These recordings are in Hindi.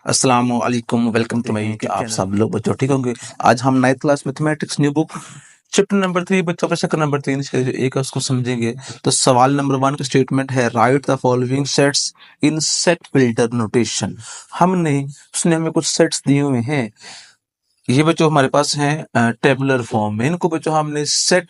अस्सलाम वालेकुम, वेलकम टू माय यूट्यूब। आप सब लोग बच्चों ठीक होंगे। आज हम 9th class mathematics new book chapter number 3 बच्चों का चैप्टर नंबर 3 से जो एक है उसको समझेंगे। तो सवाल नंबर 1 का स्टेटमेंट है right the following sets in set builder notation. उसने हमें कुछ सेट्स दिए हुए हैं। ये बच्चों हमारे पास हैं टेबुलर फॉर्म में। इनको बच्चों हमने सेट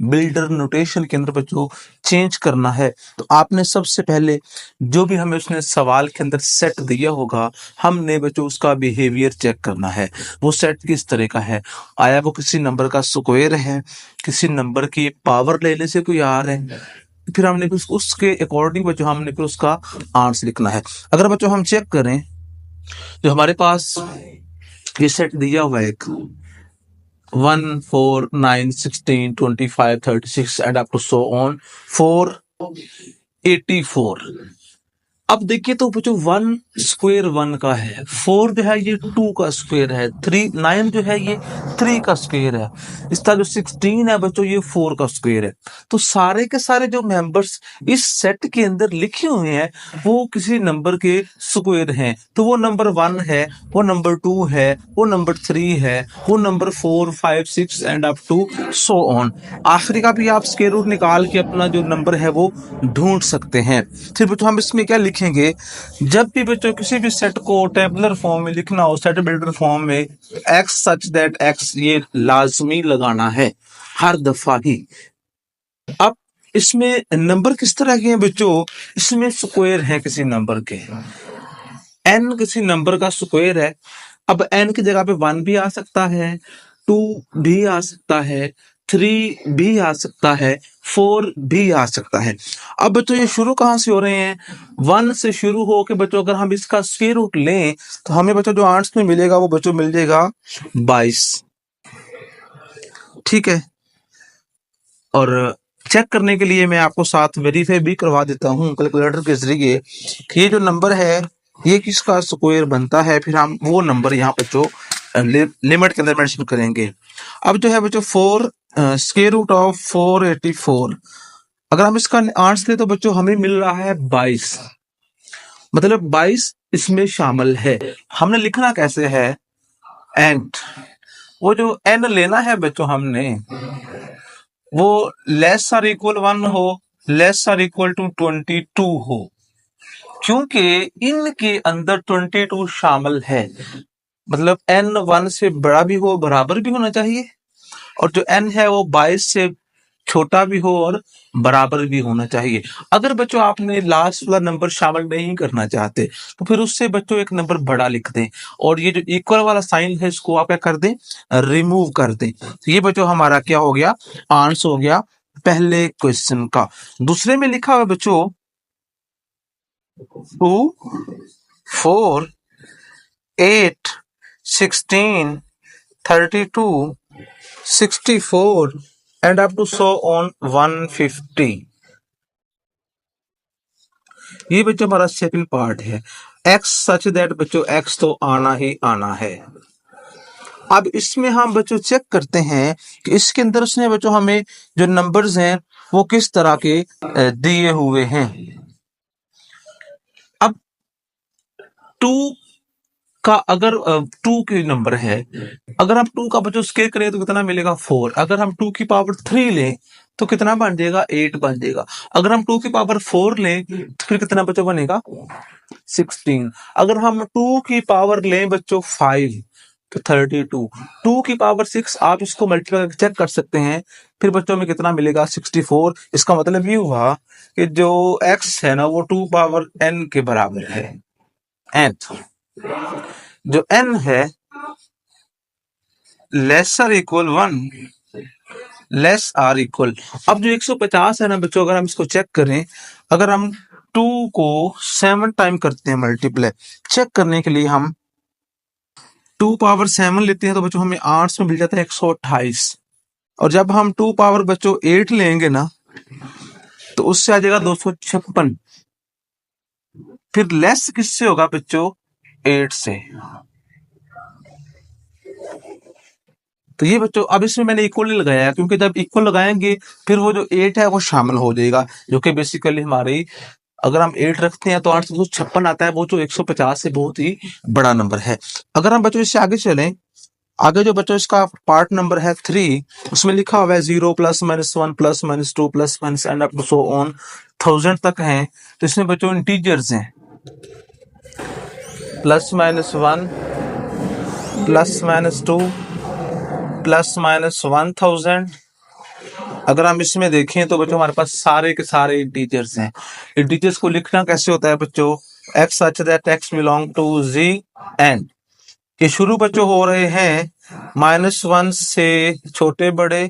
बिल्डर नोटेशन के अंदर बच्चों चेंज करना है। तो आपने सबसे पहले जो भी हमें उसने सवाल के अंदर सेट दिया होगा, हमने बच्चों उसका बिहेवियर चेक करना है। वो सेट किस तरह का है, आया वो किसी नंबर का स्क्वायर है, किसी नंबर की पावर लेने से कोई आ रहा है, फिर हमने फिर उसके अकॉर्डिंग बच्चों हमने फिर उसका आंसर लिखना है। अगर बच्चों हम चेक करें जो हमारे पास ये सेट दिया हुआ है, 1 4 9 16 25 36 and up to so on 484। अब देखिए तो बच्चों 1 स्क्वायर 1 का है, 4 जो है ये 2 का स्क्वायर है, 9 जो है ये 3 का स्क्वायर है, इसका जो 16 है बच्चों ये 4 का स्क्वायर है। तो सारे के सारे जो मेंबर्स इस सेट के अंदर लिखे हुए हैं वो किसी नंबर के स्क्वायर हैं। तो वो नंबर 1 है, वो नंबर 2 है, वो नंबर 3 है, वो number 4 5 6 and up to so on. आखिरी का भी आप स्क्वायर रूट निकाल के अपना जो नंबर है वो ढूंढ सकते हैं। फिर बच्चों हम इसमें क्या लिखेंगे, जब भी बच्चों किसी भी सेट को टेबुलर फॉर्म में लिखना हो, सेट बिल्डर फॉर्म में, एक्स सच दैट एक्स ये लाजमी लगाना है हर दफा ही। अब इसमें नंबर किस तरह के हैं बच्चों, इसमें स्क्वायर है किसी नंबर के, एन किसी नंबर का स्क्वायर है। अब एन की जगह पे 1 भी आ सकता है, 2 भी आ सकता है, 3 भी आ सकता है, 4 भी आ सकता है। अब बच्चों ये शुरू कहाँ से हो रहे हैं, 1 से शुरू हो के बच्चों अगर हम इसका स्क्वायर रूट लें तो हमें बच्चों जो आंसर में मिलेगा वो बच्चों मिल जाएगा 22। ठीक है, और चेक करने के लिए मैं आपको साथ वेरीफाई भी करवा देता हूँ कैलकुलेटर के जरिए कि ये जो नंबर है ये किसका स्क्वायर बनता है। फिर हम वो नंबर यहाँ बच्चों लिमिट के अंदर मेंशन करेंगे। अब जो है बच्चों 4 स्क्वायर रूट ऑफ 484, अगर हम इसका आंसर दें तो बच्चों हमें मिल रहा है 22, मतलब 22 इसमें शामिल है। हमने लिखना कैसे है, एंड वो जो एन लेना है बच्चों हमने वो लेस आर इक्वल 1 हो, लेस आर इक्वल टू 22 हो, क्योंकि इनके अंदर 22 शामिल है। मतलब n 1 से बड़ा भी हो, बराबर भी होना चाहिए, और जो n है वो 22 से छोटा भी हो और बराबर भी होना चाहिए। अगर बच्चों आपने लास्ट वाला नंबर शामिल नहीं करना चाहते तो फिर उससे बच्चों एक नंबर बड़ा लिख दें, और ये जो इक्वल वाला साइन है इसको आप क्या कर दें, रिमूव कर दें। तो ये बच्चों हमारा क्या हो गया, आंसर हो गया पहले क्वेश्चन का। दूसरे में लिखा हुआ बच्चों 2 4 8 16 32 64 and up to so on 150। ये बच्चों हमारा सेकंड पार्ट है। एक्स सच दैट बच्चों एक्स तो आना ही आना है। अब इसमें हम बच्चों चेक करते हैं कि इसके अंदर उसने बच्चों हमें जो नंबर्स हैं वो किस तरह के दिए हुए हैं। अब 2 का अगर 2 की नंबर है, अगर हम 2 का बच्चों स्क्वायर करें तो कितना मिलेगा 4। अगर हम 2 की पावर 3 लें तो कितना बन जाएगा 8 बन जाएगा। अगर हम 2 की पावर 4 लें तो फिर कितना बच्चों बनेगा 16। अगर हम 2 की पावर लें बच्चों 5 तो 32। 2 की पावर 6 आप इसको मल्टीप्लाई चेक कर सकते हैं, फिर बच्चों में कितना मिलेगा 64। इसका मतलब ये हुआ कि जो x है ना वो 2 पावर n के बराबर है। n जो n है less or equal 1, less or equal. अब जो 150 है ना बच्चों, अगर हम इसको चेक करें, अगर हम 2 को 7 टाइम करते हैं मल्टीप्लाई, चेक करने के लिए हम 2 पावर 7 लेते हैं तो बच्चों हमें आंसर में मिल जाता है 128। और जब हम 2 पावर बच्चों 8 लेंगे ना तो उससे आ जाएगा 256। फिर लेस किससे होगा बच्चों, 8 से। तो ये बच्चों अब इसमें मैंने इक्वल लगाया क्योंकि जब इक्वल लगाएंगे फिर वो जो 8 है वो शामिल हो जाएगा, जो कि बेसिकली हमारी अगर हम 8 रखते हैं तो 856 आता है, वो जो 150 से बहुत ही बड़ा नंबर है। अगर हम बच्चों इससे आगे चलें, आगे जो बच्चों इसका पार्ट नंबर है 3, उसमें लिखा हुआ है 0 plus minus 1 plus minus 2 plus minus and up to so on 1000 तक है। तो इसमें बच्चों इंटीजर्स हैं plus minus 1 plus minus 2 plus minus 1000। अगर हम इसमें देखें तो बच्चों हमारे पास सारे के सारे इंटीजर्स हैं। इंटीजर्स को लिखना कैसे होता है बच्चों, x such that x belong to z and ये शुरू बच्चों हो रहे हैं -1 से छोटे बड़े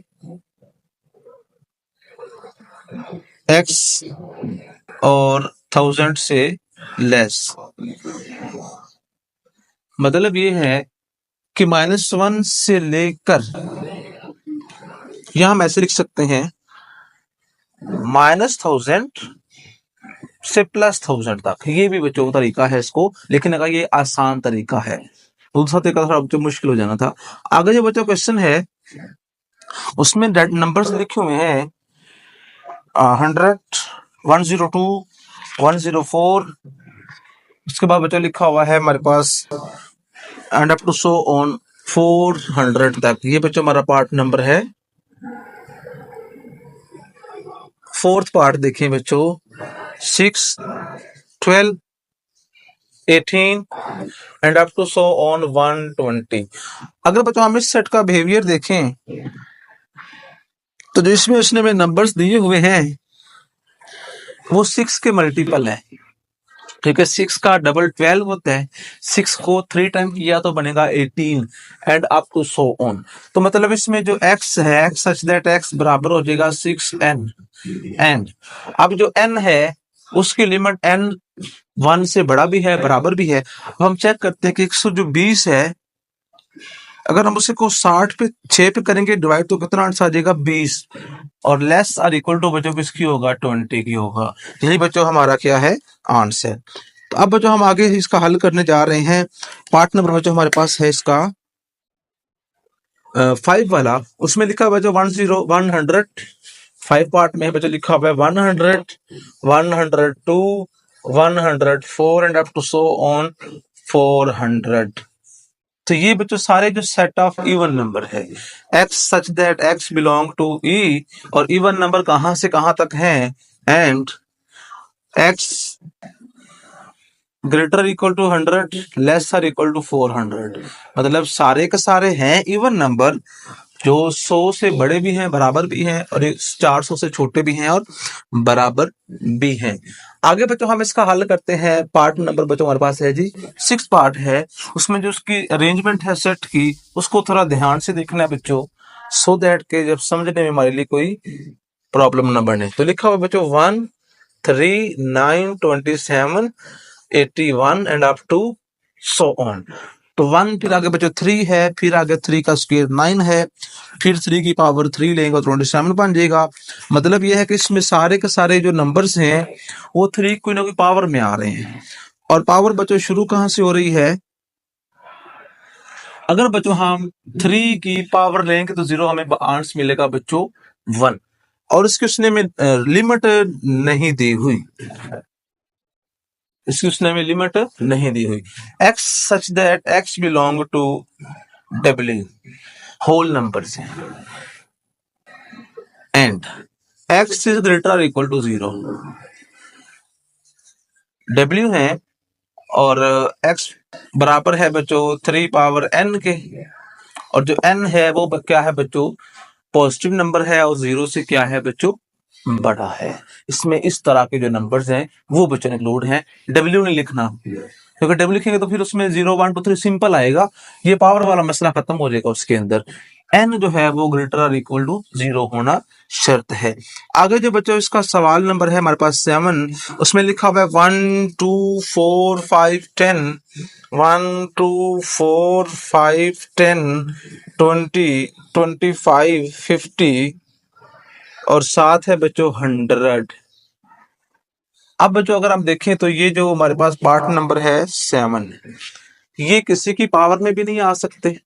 x और 1000 से लेस। मतलब ये है कि -1 से लेकर, यहां हम ऐसे लिख सकते हैं -1000 से +1000 तक। ये भी बच्चों का तरीका है इसको लिखने का, ये आसान तरीका है। दूसरा तरीका थोड़ा बच्चों मुश्किल हो जाना था। आगे जो बच्चों क्वेश्चन है उसमें नंबर्स लिखे हुए हैं 100 102 104। उसके बाद बच्चों लिखा हुआ है हमारे पास and up to so on 400 तक। ये बच्चों हमारा पार्ट नंबर है। फोर्थ पार्ट देखें बच्चों 6 12 18 and up to so on 120। अगर बच्चों हम इस सेट का बिहेवियर देखें तो जो इसमें उसने में नंबर्स दिए हुए हैं वो 6 के मल्टीपल है। ठीक है, 6 का डबल 12 होता है। 6 को 3 टाइम किया तो बनेगा 18 and up to so on. तो मतलब इसमें जो x है x सच दैट x बराबर हो जाएगा 6n एंड अब जो n है उसकी लिमिट n 1 से बड़ा भी है बराबर भी है। अब हम चेक करते हैं कि 120 है, अगर हम उसे को 60 पे 6 पे करेंगे डिवाइड तो कितना आंसर आ जाएगा 20 और लेस आर इक्वल टू बच्चों किसकी होगा 20 की होगा। यही बच्चों हमारा क्या है आंसर। तो अब बच्चों हम आगे इसका हल करने जा रहे हैं। पार्ट नंबर बच्चों हमारे पास है इसका 5 वाला, उसमें लिखा हुआ है 100 5 पार्ट में बच्चों लिखा हुआ है 100 102 104 and up to so on 400। तो ये बच्चों सारे जो सेट ऑफ इवन नंबर है x such that x belong to e और इवन नंबर कहां से कहां तक है and x greater equal to 100 less or equal to 400। मतलब सारे के सारे हैं इवन नंबर जो 100 से बड़े भी हैं बराबर भी हैं और 400 से छोटे भी हैं और बराबर भी हैं। आगे बच्चों हम इसका हल करते हैं। पार्ट नंबर बच्चों हमारे पास है जी 6 पार्ट है, उसमें जो उसकी अरेंजमेंट है सेट की उसको थोड़ा ध्यान से देखना है बच्चों, सो दैट के जब समझने में हमारे लिए कोई प्रॉब्लम ना बने। तो लिखा हुआ बच्चों 1 3 9 27 81 and up to so on. तो 1 फिर आगे बच्चों 3 है, फिर आगे 3 का स्क्वायर 9 है, फिर 3 की पावर 3 लेंगे तो 27 बन जाएगा। मतलब यह है कि इसमें सारे के सारे जो नंबर्स हैं वो 3 कोई ना कोई पावर में आ रहे हैं। और पावर बच्चों शुरू कहां से हो रही है, अगर बच्चों हम 3 की पावर लेंगे तो 0 हमें आंसर मिलेगा बच्चों 1 और इसके उसने में लिमिट नहीं दी हुई, इसकी उसने में लिमिट नहीं दी हुई। x such that x belong to w whole numbers हैं and x is greater equal to 0। w है और x बराबर है बच्चों 3 पावर n के और जो n है वो क्या है बच्चों पॉजिटिव नंबर है और 0 से क्या है बच्चों बड़ा है। इसमें इस तरह के जो नंबर्स हैं वो बच्चों इंक्लूड हैं। W नहीं लिखना क्योंकि W लिखेंगे तो फिर उसमें 0 1 2 3 सिंपल आएगा, ये पावर वाला मसला खत्म हो जाएगा उसके अंदर। n जो है वो ग्रेटर और इक्वल टू 0 होना शर्त है। आगे जो बच्चों इसका सवाल नंबर है हमारे पास 7, उसमें लिखा हुआ है 1 2 4 5 10 1 2 4 5 10 20 25 50 और साथ है बच्चों 100। अब बच्चों अगर हम देखें तो ये जो हमारे पास पार्ट नंबर है 7, ये किसी की पावर में भी नहीं आ सकते,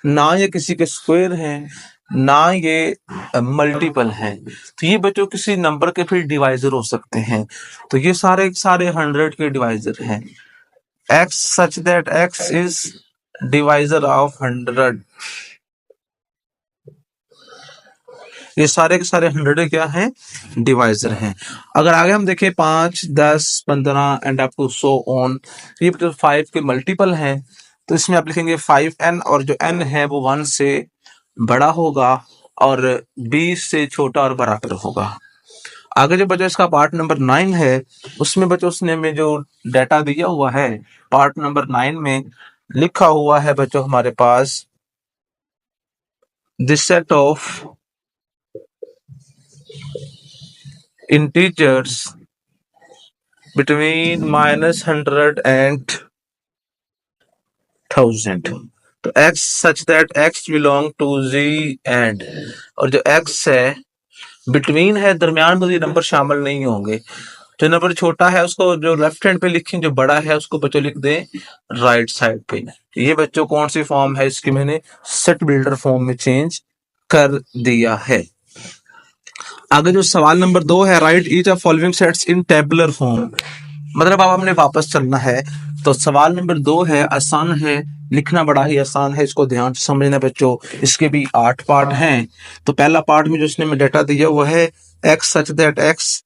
ना ये किसी के स्क्वायर हैं, ना ये मल्टीपल है। तो ये बच्चों किसी नंबर के फिर डिवाइजर हो सकते हैं। तो ये सारे सारे 100 के डिवाइजर हैं। x such that x is divisor of 100, ये सारे के सारे 100 के क्या हैं, डिवाइजर हैं। अगर आगे हम देखें 5, 10, 15 and up to so on, ये 5 के मल्टीपल हैं। तो इसमें आप लिखेंगे 5n, और जो n है वो 1 से बड़ा होगा और 20 से छोटा और बराबर होगा। आगे जो बच्चों इसका पार्ट नंबर 9 है, उसमें बच्चों उसने में जो डाटा दिया हुआ है पार्ट नंबर 9 में लिखा हुआ है बच्चों हमारे पास, this set of integers between -100 and 1000। तो x such that x belong to z and, और जो x है बिटवीन है, दरमियान में ये नंबर शामिल नहीं होंगे। जो नंबर छोटा है उसको जो लेफ्ट हैंड पे लिखें, जो बड़ा है उसको बच्चों लिख दें राइट साइड पे। ये बच्चों कौन सी फॉर्म है इसकी, मैंने सेट बिल्डर फॉर्म में चेंज कर दिया है। आगे जो सवाल नंबर 2 है, right each of following sets in tabular form. मतलब अब हमने वापस चलना है। तो सवाल नंबर 2 है, आसान है, लिखना बड़ा ही आसान है, इसको ध्यान से समझना बच्चों। इसके भी 8 पार्ट हैं। तो पहला पार्ट में जो उसने में डाटा दिया वो है x such that x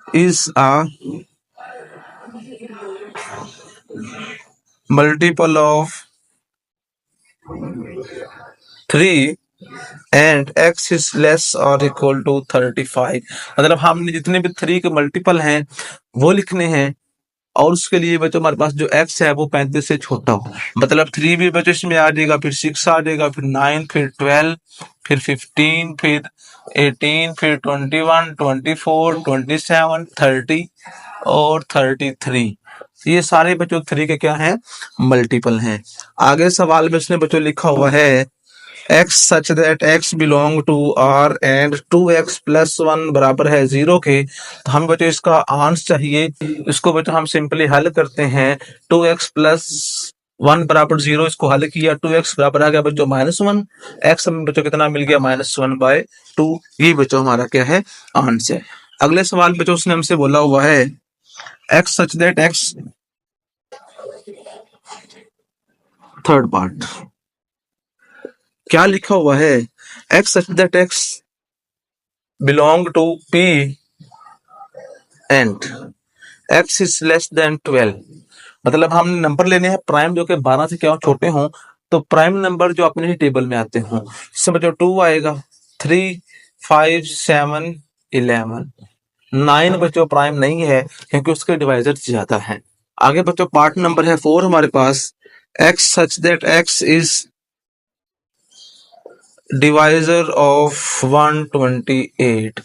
is a multiple of 3 and x is less और इक्वल टू 35। मतलब हमने जितने भी 3 के मल्टीपल हैं वो लिखने हैं, और उसके लिए बच्चों हमारे पास जो x है वो 35 से छोटा हो। मतलब 3 भी बच्चों इसमें आ जाएगा, फिर 6 आ जाएगा, फिर 9, फिर 12, फिर 15, फिर 18, फिर 21, 24, 27, 30 और 33। ये सारे बच्चों 3 के क्या हैं, मल्टीपल हैं। आगे सवाल में उसने बच्चों लिखा हुआ है x such that x belong to r and 2x plus 1 बराबर है 0 के। तो हम बच्चों इसका आंसर चाहिए। इसको बच्चों हम सिंपली हल करते हैं। 2x प्लस 1 बराबर 0, इसको हल किया, 2x बराबर आ गया बच्चों -1, x हमें बच्चों कितना मिल गया -1/2। ये बच्चों हमारा क्या है, आंसर। अगले सवाल बच्चों उसने हमसे बोला हुआ है x such that x, third part क्या लिखा हुआ है, x such that x belong to P and x is less than 12। मतलब हमने नंबर लेने हैं प्राइम जो कि 12 से क्या छोटे हों। तो प्राइम नंबर जो अपने ही टेबल में आते हों, इससे बच्चों 2 आएगा, 3, 5, 7, 11। 9 बच्चों प्राइम नहीं है क्योंकि उसके डिवाइजर ज्यादा हैं। आगे बच्चों पार्ट नंबर है 4 हमारे पास, x such that x is divisor of 128।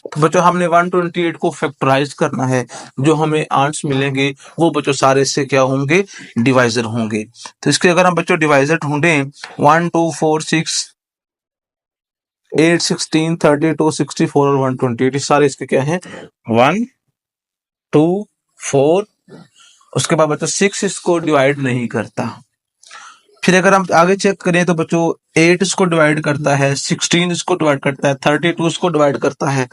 तो बच्चों हमने 128 को फैक्टराइज करना है, जो हमें आंसर मिलेंगे वो बच्चों सारे से क्या होंगे, डिवाइजर होंगे। तो इसके अगर हम बच्चों डिवाइजर ढूंढें, 1, 2, 4, 6, 8, 16, 32, 64 और 128, सारे इसके क्या हैं, 1, 2, 4। उसके बाद बच्चों 6 इसको डिवाइड नहीं करता। फिर अगर हम आगे चेक करें तो बच्चों 8 इसको डिवाइड करता है, 16 इसको डिवाइड करता है, 32 इसको डिवाइड करता है।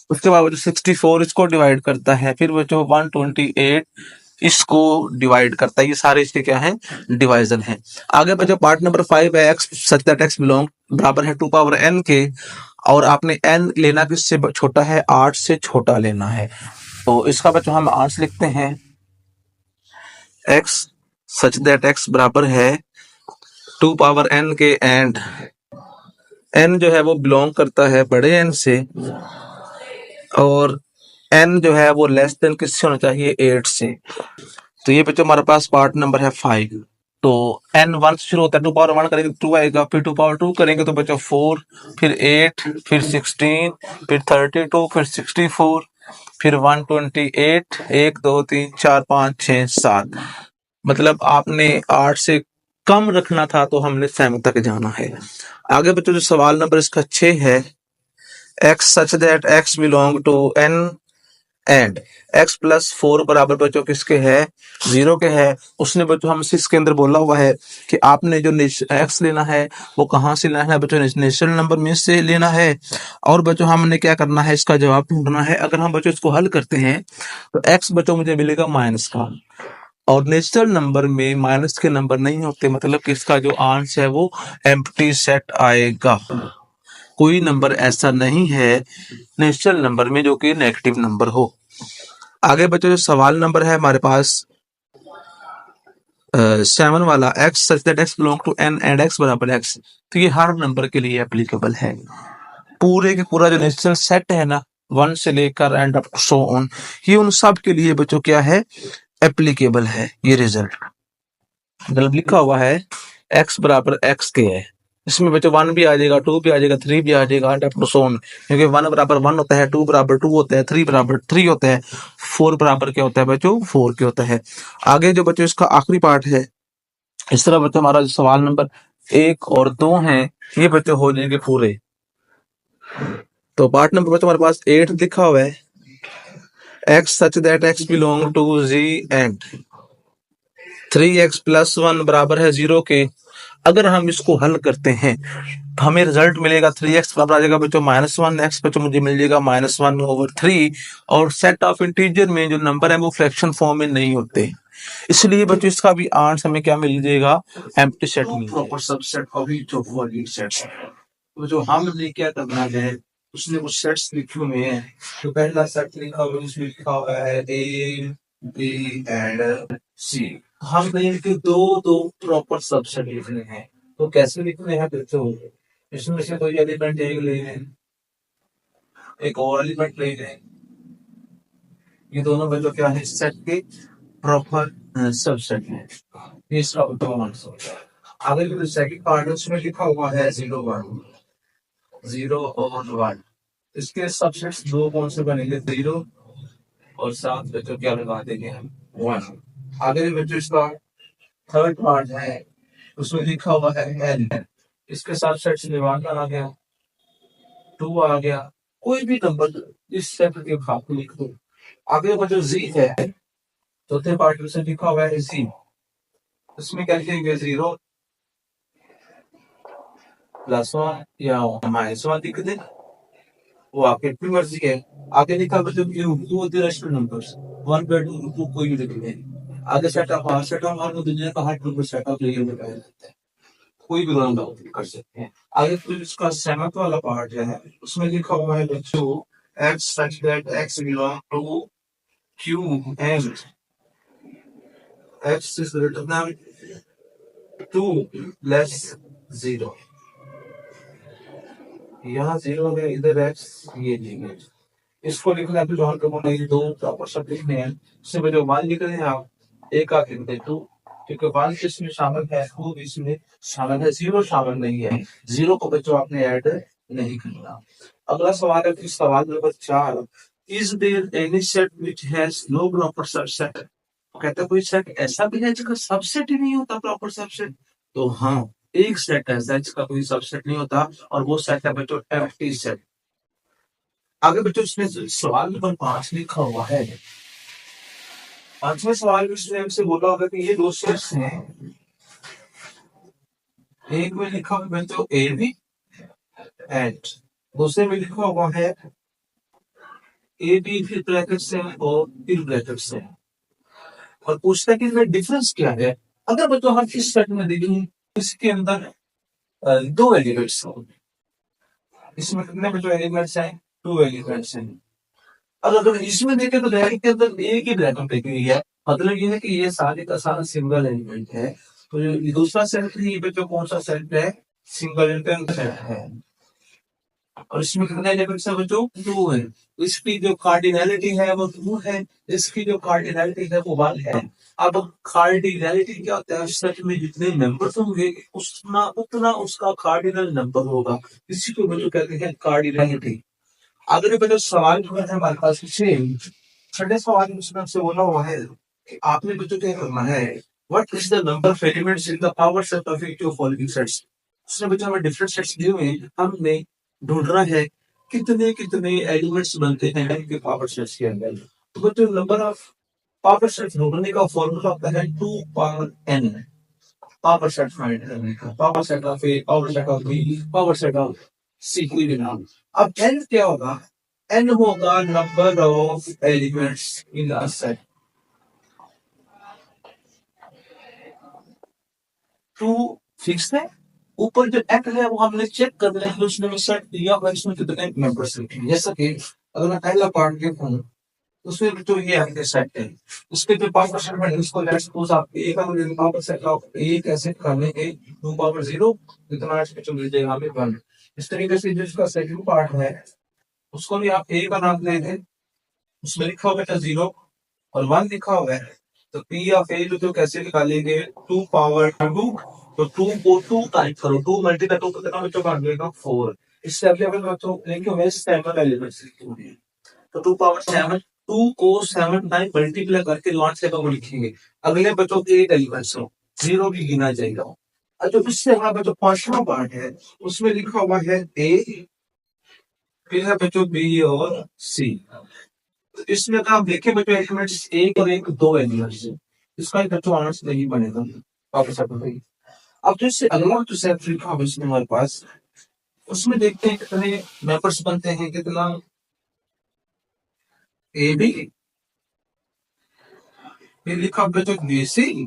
उसके बाद बच्चों 64 इसको डिवाइड करता है, फिर बच्चों 128 इसको डिवाइड करता है। ये सारे इसके क्या हैं, डिवाइजर हैं। आगे बच्चों पार्ट नंबर 5 है, x such that x belong बराबर है 2 पावर n के, और आपने n लेना किससे छोटा है, 8 से छोटा लेना है। तो इसका बच्चों हम आंसर लिखते हैं, x सच दैट x बराबर है 2 पावर n के, एंड n जो है वो बिलोंग करता है बड़े n से, और n जो है वो लेस देन किससे होना चाहिए, 8 से। तो ये बच्चों हमारे पास पार्ट नंबर है 5। तो n 1 से शुरू होता है, 2 पावर 1 करेंगे तो 2 आएगा, फिर 2 पावर 2 करेंगे तो बच्चों 4, फिर 8, फिर 16, फिर 32, फिर 64, फिर 128, 1, 2, 3, 4, 5, 6, 7। मतलब आपने 8 से कम रखना था तो हमने 7 तक जाना है। आगे बच्चों जो सवाल नंबर इसका 6 है, x such that x belong to n and x plus 4 बराबर बच्चों किसके है, 0 के है। उसने बच्चों हम इसके अंदर बोला हुआ है कि आपने जो x लेना है वो कहाँ से लेना है बच्चों, नेचुरल नंबर में से लेना है। और बच्चों हमने क्या करना है, इसका जवाब ढूंढना है। अगर हम बच्चों इसको हल करते हैं तो x बच्चों मुझे मिलेगा माइनस का, और नेचुरल नंबर में माइनस के नंबर नहीं होते, मतलब कि इसका जो आंसर है वो एम्प्टी सेट आएगा। कोई नंबर ऐसा नहीं है नेचुरल नंबर में जो कि नेगेटिव नंबर हो। आगे बच्चों जो सवाल नंबर है हमारे पास 7 वाला, x such that x belong to n and x बराबर x, तो ये हर नंबर के लिए एप्लीकेबल है। पूरे के पूरा जो नेचुरल सेट है ना, 1 से लेकर and up to so on, ये उन सब के लिए बच्चों क्या है, एप्लीकेबल है। ये रिजल्ट मतलब लिखा हुआ है x बराबर x के है, इसमें बच्चों 1 भी आ जाएगा, 2 भी आ जाएगा, 3 भी आ जाएगा and up to so on, क्योंकि 1 बराबर 1 होता है, 2 बराबर 2 होता है, 3 बराबर 3 होता है, 4 बराबर क्या होता है बच्चों, 4 के होता है। आगे जो बच्चों इसका आखिरी पार्ट है, इस तरह बच्चों हमारा जो सवाल नंबर 1 और 2 हैं ये बच्चों हो जाएंगे पूरे। तो पार्ट नंबर बच्चों हमारे पास 8 लिखा हुआ है, x such that x belong to z and 3x plus 1 बराबर है 0 के। अगर हम इसको हल करते हैं तो हमें रिजल्ट मिलेगा 3x बराबर आ जाएगा बच्चों -1, x बच्चों मुझे मिल जाएगा -1/3। और सेट ऑफ इंटीजर में जो नंबर है वो फ्रैक्शन फॉर्म में नहीं होते, इसलिए बच्चों इसका भी आंसर हमें क्या मिल जाएगा, एम्प्टी सेट मिल जाएगा। Proper subset of each of one sets, तो जो हमने क्या करना है, उसने वो सेट्स लिखे हुए हैं। तो पहला सेट लिखा हुआ है, उसमें लिखा हुआ है a b एंड c। हम इनके दो दो प्रॉपर सबसेट लिखने हैं, तो कैसे लिखने हैं बच्चों, इसमें से कोई एलिमेंट एक ले लें, एक और एलिमेंट ले लें, ये दोनों बच्चों क्या है, सेट के प्रॉपर सबसेट है। ये इसका उत्तर आंसर होता है। आगे जो सेकंड पार्ट है उसमें लिखा हुआ है 0 और 1, इसके सबसेट्स दो कौन से बनेंगे, 0 और साथ बच्चों क्या लगा देंगे हम, 1। आगे बच्चों इसका थर्ड पार्ट है उसमें लिखा हुआ है n, इसके साथ सेट्स में 1 आ गया, 2 आ गया, कोई भी नंबर इस सेट के भाग लिख दो। आगे बच्चों z है, चौथे पार्ट में लिखा हुआ है z, इसमें क्या लिखेंगे, 0 प्लस 1 या -1 लिख दे, वो आपकी अपनी मर्जी है। आगे लिखा बच्चों टू रेशनल नंबर्स, 1 बाय 2 कोई भी लिख ले। आगे सेट ऑफ को दुनिया का हर नंबर सेट ऑफ लेके बताया जाता है, कोई भी रॉन्ग आउट कर सकते हैं। आगे फिर इसका सेवंथ वाला पार्ट जो है उसमें लिखा हुआ है बच्चों x such that x belong to q and x is greater than 2 less 0। यहाँ 0 है, इधर x, ये लिखना, इसको लिखना है फिर और कम नहीं, दो प्रॉपर शब्द लिखने हैं। उससे जो 1 लिख रहे हैं आप, एक का लिखते 2, क्योंकि 1 इसमें शामिल है, 2 इसमें शामिल है, 0 शामिल नहीं है, 0 को बच्चों आपने ऐड नहीं करना। अगला सवाल है सवाल number 4, is there any set which has no proper subset. कहता है कोई सेट ऐसा भी है जिसका सबसेट ही नहीं होता प्रॉपर सबसेट, तो हाँ एक सेट ऐसा है जिसका कोई सबसेट नहीं होता और वो सेट है बच्चों एम्प्टी सेट। आगे बच्चों इसमें सवाल नंबर 5 लिखा हुआ है, 5वें सवाल में इसने हमसे बोला होगा कि ये दो सेट्स हैं, एक में लिखा हुआ बच्चों ए बी एंड दूसरे में लिखा हुआ है ए बी फिर ब्रैकेट्स है और फिर ब्रैकेट्स है, और पूछता है कि इसमें डिफरेंस क्या है। अगर बच्चों हम इस सेट में देखें, इसके अंदर दो एलिमेंट्स हैं, इसमें कितने बच्चों एलिमेंट्स हैं, 2 एलिमेंट्स हैं। अगर इसमें देखें तो ब्रैकेट के अंदर एक ही ब्रैकेट देखी हुई है, मतलब ये है कि ये सारे का सारा सिंगल एलिमेंट है। तो जो दूसरा सेट है ये बच्चों कौन सा सेट है, सिंगल एलिमेंट सेट है, और इसमें कितने एलिमेंट्स है बच्चों, 2 है। इसकी जो कार्डिनैलिटी है वो 2 है, इसकी जो कार्डिनैलिटी है वो 1 है। अब कार्डिनैलिटी क्या होता है, सेट में जितने नंबर्स होंगे उतना उसका कार्डिनल नंबर होगा, इसी को बच्चों कहते हैं कार्डिनैलिटी। अगले बच्चों सवाल जो है हमारे पास छठे सवाल में उसने हमसे बोला हुआ है कि आपने बच्चों क्या करना है, what is the number of elements in the power set of each of following sets. उसने बच्चों हमें डिफरेंट सेट्स दिए हुए हैं, हमने ढूंढना है कितने कितने एलिमेंट्स बनते हैं इनके पावर सेट्स के अंदर। तो बच्चों नंबर ऑफ पावर सेट ढूंढने का फॉर्मूला होता है 2 power n। Power set find करने का, power set of A, power set of B, power set of C कोई भी नाम। अब n क्या होगा? n होगा number of elements in a set. 2 fix है। ऊपर जो n है वो हमने चेक कर लिया है, उसने सेट दिया हुआ है, इसमें कितने मेंबर्स लिखे हैं। जैसा कि अगर मैं पहला पार्ट देखूं उसमें तो ये आपके सेट है, उसके जो पावर सेट है इसको लेट्स सपोज आप ए का पावर सेट ऑफ ए कैसे करने 2 पावर 0 इतना इसमें चल मिल जाएगा हमें 1। इस तरीके से जो इसका सेकंड पार्ट है उसको भी आप ए का नाम दे दें, उसमें लिखा होगा 0 और 1 लिखा हुआ है, तो पी ऑफ ए जो कैसे निकालेंगे 2 पावर 2, तो 2 को 2 टाइप करो, 2 मल्टीप्लाई 2 कितना बच्चों का मिलेगा 4। इससे अगले बच्चों लिखे हुए 7 एलिमेंट्स लिखे हुए हैं, तो 2 पावर 7, 2 को 7 टाइम मल्टीप्लाई करके जो आंसर को लिखेंगे। अगले बच्चों के 8 एलिमेंट्स हो, 0 भी गिना जाएगा। और जो इससे हमारा जो पांचवा पार्ट है उसमें लिखा हुआ है ए, फिर है बच्चों बी और सी। तो इसमें अगर आप देखें बच्चों एलिमेंट्स एक और एक 2 एलिमेंट्स है, इसका एक बच्चों आंसर नहीं बनेगा वापस आप भाई। अब जो इससे अगला जो सेट लिखा हुआ इसमें हमारे पास, उसमें देखते हैं कितने मेंबर्स बनते हैं, कितना ए बी, फिर लिखा बच्चों बी सी,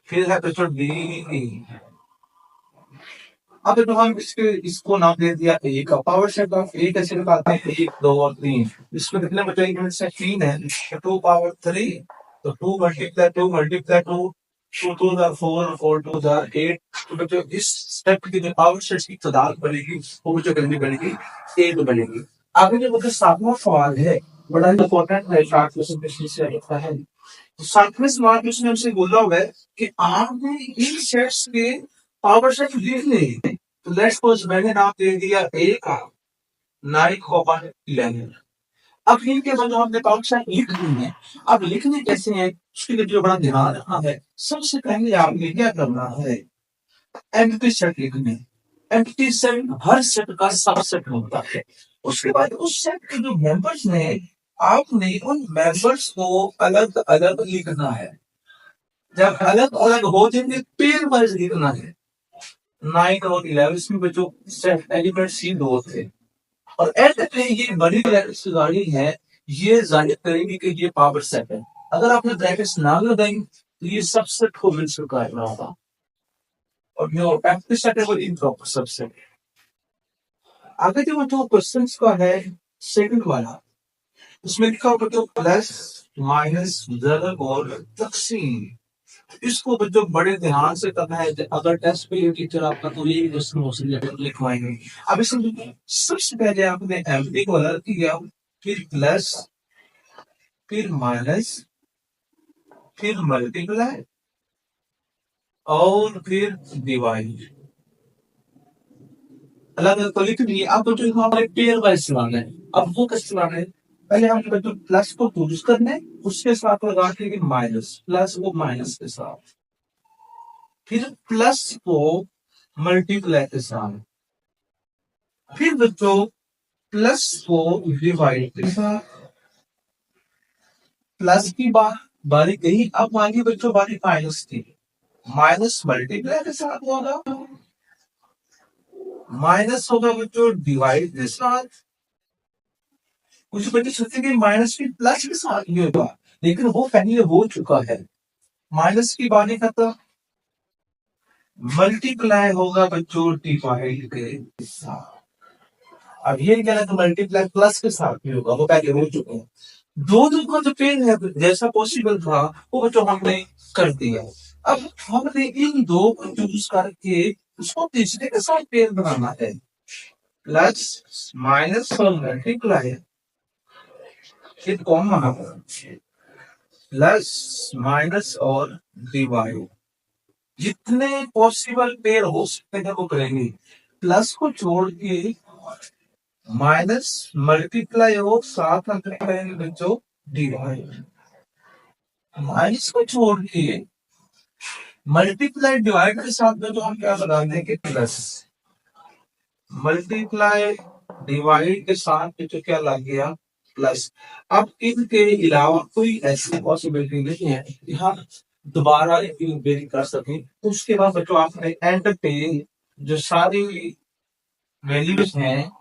फिर है बच्चों डी ई। अब जो हम इसको नाम दे दिया ए का, पावर सेट ऑफ ए कैसे निकालते हैं 1 2 और 3, इसमें कितने बच्चों एलिमेंट्स हैं 3 है, 2 पावर 3, तो 2 मल्टीप्लाई 2 मल्टीप्लाई 2, 2 2 जार 4, 4 2 जार 8। तो बच्चों इस स्टेप की जो पावर सेट की तादाद बनेगी वो बच्चों कितनी बनेगी 8 बनेगी। आगे जो बच्चों सातवां सवाल है बड़ा इंपॉर्टेंट है, 60% से आता है। तो सातवें सवाल में उसने हमसे बोला हुआ है कि आपने इन सेट्स के पावर सेट लिखने हैं। तो लेट्स सपोज मैंने नाम दे दिया ए का 9,11। अब इनके बाद जो हमने पावर सेट लिख दी है, अब लिखने कैसे हैं उसके लिए जो बड़ा ध्यान रखना है, सबसे पहले आपने क्या करना है, एम्प्टी सेट लिखने। एम्प्टी सेट हर सेट का सबसेट होता है। उसके बाद उस सेट के जो मेंबर्स हैं आपने उन मेंबर्स को अलग अलग लिखना है। जब अलग अलग हो जाएंगे पेयर वाइज लिखना है। 9 और 11 में बच्चों सेट एलिमेंट सी 2 थे, और ऐसे में ये बड़ी ब्रैकेट्स गाड़ी है, ये जाहिर करेंगे कि ये पावर सेट है। अगर आपने ब्रैकेट्स ना लगाई तो ये सबसेट को मिल चुका है होगा, और जो एम्प्टी सेट है वो इम्प्रॉपर सबसेट है। आगे जो बच्चों क्वेश्चन का है सेकंड वाला, उसमें लिखा होगा तो प्लस माइनस ज़रब और तकसीम। इसको बच्चों बड़े ध्यान से करना है, अगर टेस्ट पे टीचर आपका तो ये क्वेश्चन लिखवाएंगे। अब इसमें सबसे पहले आपने एम्प्टी को अलग किया, फिर प्लस, फिर माइनस, फिर मल्टीप्लाई और फिर डिवाइड। अलग अलग तो लिख दिए। अब बच्चों इसको हमारे पेयर वाइज चलाना है। अब वो कैसे चलाना है, पहले हम बच्चों प्लस को चूज करना है, उसके साथ लगा के माइनस, प्लस को माइनस के साथ, फिर प्लस को मल्टीप्लाई के साथ, फिर बच्चों प्लस को डिवाइड के साथ। प्लस की बारी गई, अब आगे बच्चों बारी माइनस की। माइनस मल्टीप्लाई के साथ होगा, माइनस होगा बच्चों डिवाइड के साथ। कुछ बच्चे सोचते कि माइनस भी प्लस के साथ ही होगा, लेकिन वो पहले हो चुका है। माइनस की बारी खत्म, मल्टीप्लाई होगा बच्चों डिवाइड के साथ। अब ये क्या है, तो मल्टीप्लाई प्लस के साथ भी होगा, वो पहले हो चुका है। दो का जो पेन है जैसा पॉसिबल था वो बच्चों हमने कर दिया। अब हमने इन दो को चूज करके उसको तीसरे के साथ पेन बनाना है, प्लस माइनस और मल्टीप्लाई, फिर कॉमा, प्लस माइनस और डिवाइड। जितने पॉसिबल पेयर हो सकते हैं वो करेंगे। प्लस को छोड़ के माइनस मल्टीप्लाई और साथ में करेंगे बच्चों डिवाइड। माइनस को छोड़ के मल्टीप्लाई डिवाइड के साथ में जो हम क्या लगा देंगे प्लस, मल्टीप्लाई डिवाइड के साथ में जो क्या लग गया प्लस। अब इनके अलावा कोई ऐसी पॉसिबिलिटी नहीं है कि हम दोबारा वेरी कर सकें। तो उसके बाद बच्चों आपने एंड पे जो सारी वैल्यूज हैं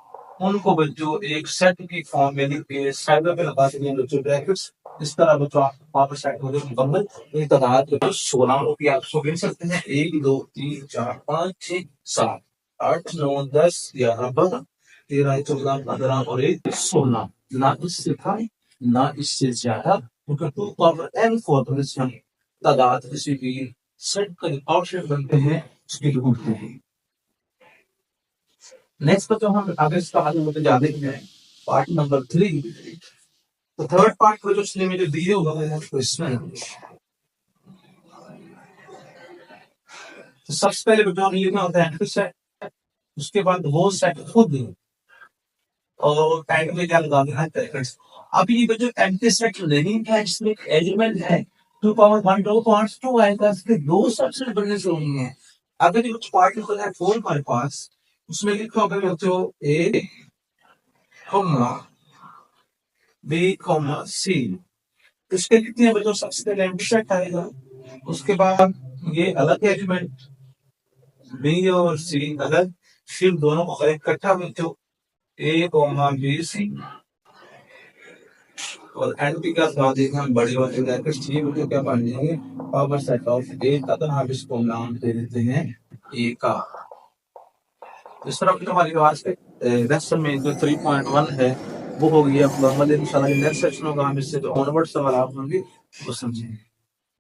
उनको बच्चों एक सेट की फॉर्म में लिख के साइड पे लगा देंगे बच्चों ब्रैकेट्स। इस तरह बच्चों आप वापस सेट हो गए मुकम्मल। ये तादाद बच्चों 16 की आप इसको गिन सकते हैं 1 2 3 4 5 6 7 8 9 10 11 12 13 14 15 और 1 16। ना इससे कम ना इससे ज्यादा, क्योंकि 2 पावर n 4 पोजीशन तादाद किसी भी सेट का ऑप्शन बनते हैं उसकी ढूंढते हैं। नेक्स्ट तो हम आगे स्टार्ट होते जाते हैं पार्ट नंबर 3। तो थर्ड पार्ट में जो इसने मुझे दिए हुए हैं क्वेश्चन, तो सबसे पहले बेटा हमें लिखना होता है एंटी सेट, उसके बाद वो सेट खुद और एंड में क्या लगा देना है ब्रैकेट्स। अब ये बच्चों एंटी सेट नहीं है, इसमें एक एलिमेंट है 2 पावर 1 2 पार्ट्स 2 आएगा, इसके दो सबसेट बनने चाहिए हैं। अगर ये कुछ पार्ट निकला है 4 हमारे पास, उसमें लिखा होगा बच्चों ए कॉमा बी कॉमा सी। इसके कितने बच्चों सबसे पहले एंटी सेट आएगा, उसके बाद ये अलग एलिमेंट बी और सी अलग, फिर दोनों को इकट्ठा बच्चों ए कॉमा बी सी और एंड पे क्या लगा देंगे हम बड़े वाले ब्रैकेट सी बच्चों क्या बन जाएंगे पावर सेट ऑफ ए का, तो हम इसको नाम दे देते हैं ए का। इस तरह की हमारी आज के लेसन में जो 3.1 है वो हो गया। अब इंशाल्लाह नेक्स्ट सेक्शन होगा, हम इससे जो ऑनवर्ड सवाल आप होंगे वो समझेंगे।